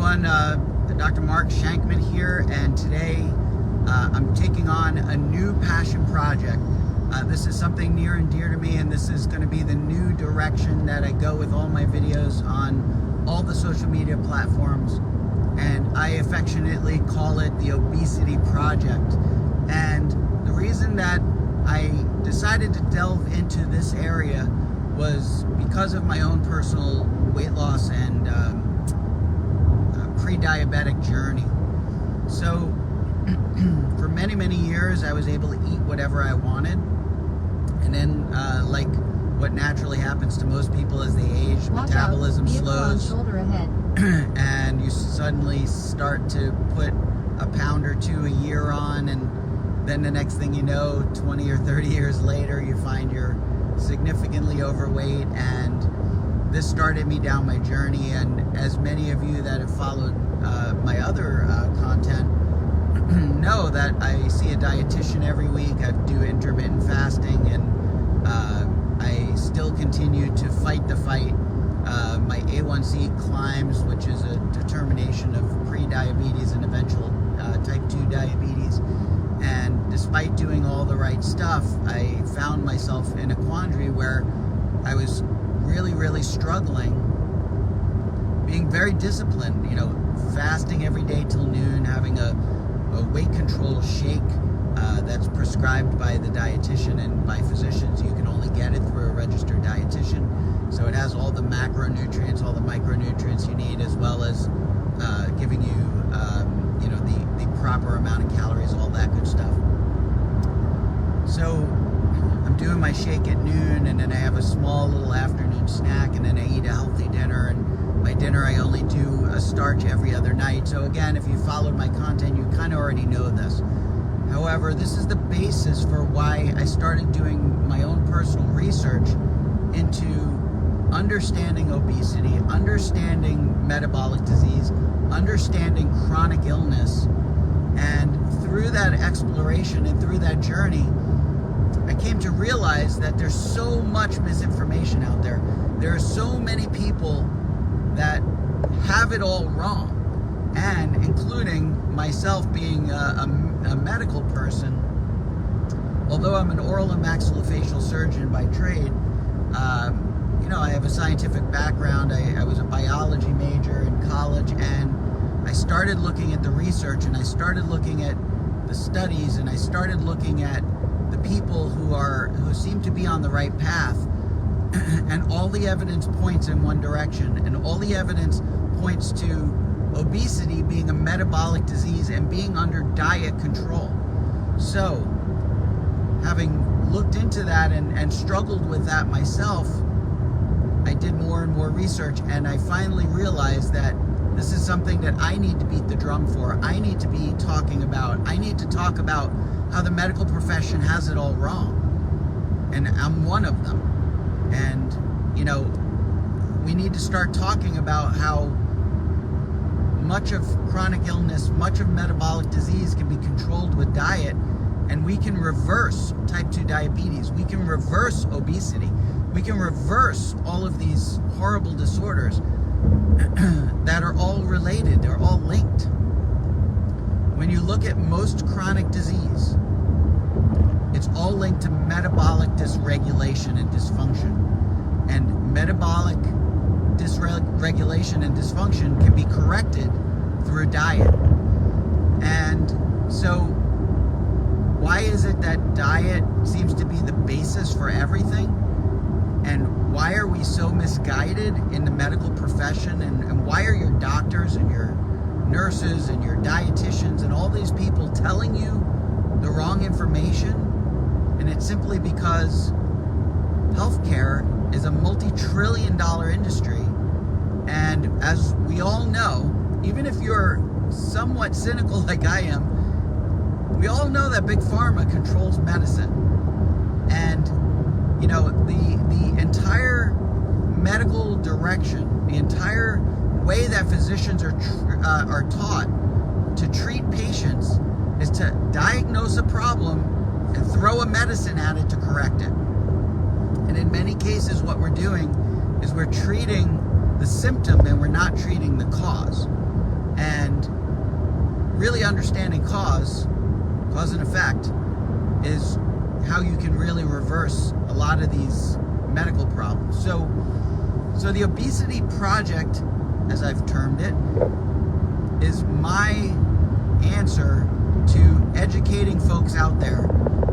everyone, Dr. Mark Shankman here, and today I'm taking on a new passion project. This is something near and dear to me, and this is going to be the new direction that I go with all my videos on all the social media platforms, and I affectionately call it the Obesity Project. And the reason that I decided to delve into this area was because of my own personal weight loss and pre-diabetic journey. So for many years I was able to eat whatever I wanted, and then like what naturally happens to most people as they age, metabolism slows and you suddenly start to put a pound or two a year on, and then the next thing you know, 20 or 30 years later, you find you're significantly overweight. And this started me down my journey, and as many of you that have followed my other content know that I see a dietitian every week. I do intermittent fasting, and I still continue to fight the fight. My A1C climbs, which is a determination of pre-diabetes and eventual type 2 diabetes. And despite doing all the right stuff, I found myself in a quandary where I was really struggling, being very disciplined, fasting every day till noon, having a weight control shake that's prescribed by the dietitian and by physicians. You can only get it through a registered dietitian. So it has all the macronutrients, all the micronutrients you need, as well as giving you, the proper amount of calories, all that good stuff. So I'm doing my shake at noon, and then I have a small little afternoon snack, and then I eat a healthy dinner. And my dinner, I only do a starch every other night. So again, if you followed my content, you kind of already know this. However, this is the basis for why I started doing my own personal research into understanding obesity, understanding metabolic disease, understanding chronic illness. And through that exploration and through that journey, I came to realize that there's so much misinformation out there. There are so many people that have it all wrong, and including myself being a medical person. Although I'm an oral and maxillofacial surgeon by trade, I have a scientific background. I was a biology major in college, and I started looking at the research, and I started looking at the studies, and I started looking at the people who seem to be on the right path, and all the evidence points in one direction, and all the evidence points to obesity being a metabolic disease and being under diet control. So, having looked into that and struggled with that myself, I did more and more research, and I finally realized that this is something that I need to beat the drum for. I need to be talking about. I need to talk about how the medical profession has it all wrong. And I'm one of them. And, we need to start talking about how much of chronic illness, much of metabolic disease can be controlled with diet, and we can reverse type 2 diabetes. We can reverse obesity. We can reverse all of these horrible disorders that are all related. They're all linked. When you look at most chronic disease, it's all linked to metabolic dysregulation and dysfunction. And metabolic dysregulation and dysfunction can be corrected through diet. And so why is it that diet seems to be the basis for everything? And why are we so misguided in the medical profession? And why are your doctors and your nurses and your dietitians and all these people telling you the wrong information? And it's simply because healthcare is a multi-trillion-dollar industry. And as we all know, even if you're somewhat cynical like I am, we all know that Big Pharma controls medicine. And, the entire medical direction, the entire way that physicians are taught to treat patients is to diagnose a problem and throw a medicine at it to correct it. And in many cases, what we're doing is we're treating the symptom and we're not treating the cause. And really understanding cause and effect is how you can really reverse a lot of these medical problems. So the Obesity Project, as I've termed it, is my answer to educating folks out there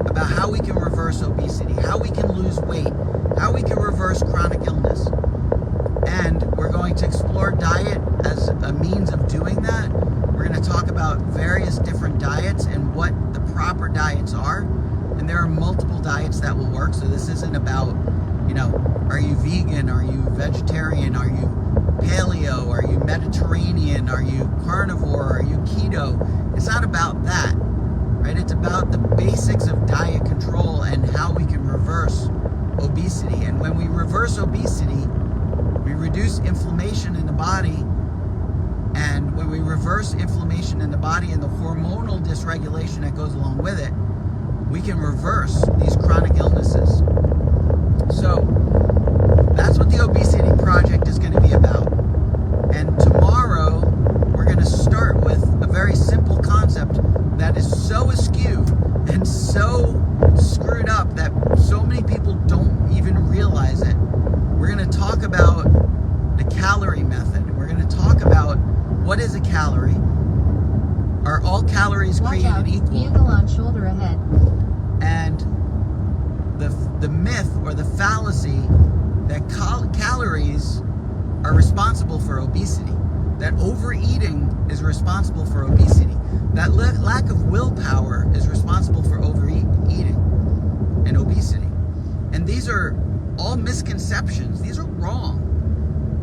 about how we can reverse obesity, how we can lose weight, how we can reverse chronic illness. And we're going to explore diet as a means of doing that. We're going to talk about various different diets and what the proper diets are. And there are multiple diets that will work. So this isn't about, are you vegan? Are you vegetarian? Are you paleo? Are you Mediterranean? Are you carnivore? Are you keto? It's not about that, right? It's about the basics of diet control and how we can reverse obesity. And when we reverse obesity, we reduce inflammation in the body. And when we reverse inflammation in the body and the hormonal dysregulation that goes along with it, we can reverse these chronic illnesses. So that's what the Obesity Project is going to be about. And tomorrow, we're going to start with a very simple concept that is so askew and so screwed up that so many people don't even realize it. We're going to talk about the calorie method. We're going to talk about what is a calorie. Are all calories created equal? Vehicle on shoulder ahead. And the myth or the fallacy that calories are responsible for obesity, that overeating is responsible for obesity, that lack of willpower is responsible for overeating and obesity. And these are all misconceptions. These are wrong.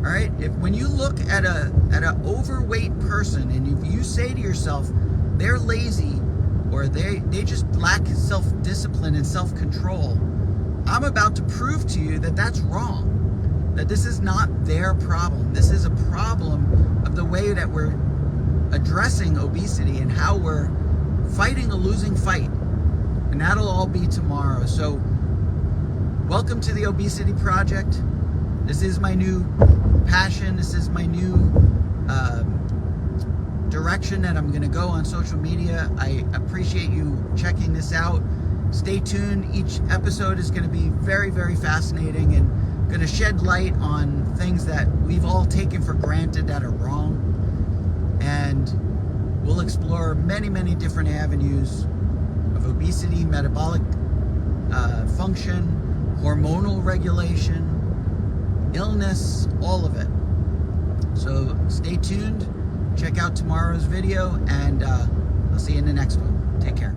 All right? When you look at an overweight person and you say to yourself, they're lazy or they just lack self-discipline and self-control, I'm about to prove to you that that's wrong. That this is not their problem. This is a problem of the way that we're addressing obesity and how we're fighting a losing fight. And that'll all be tomorrow. So welcome to the Obesity Project. This is my new passion. This is my new direction that I'm going to go on social media. I appreciate you checking this out. Stay tuned. Each episode is going to be very, very fascinating and going to shed light on things that we've all taken for granted that are wrong. And we'll explore many, many different avenues of obesity, metabolic function, hormonal regulation, illness, all of it. So stay tuned. Check out tomorrow's video, and I'll see you in the next one. Take care.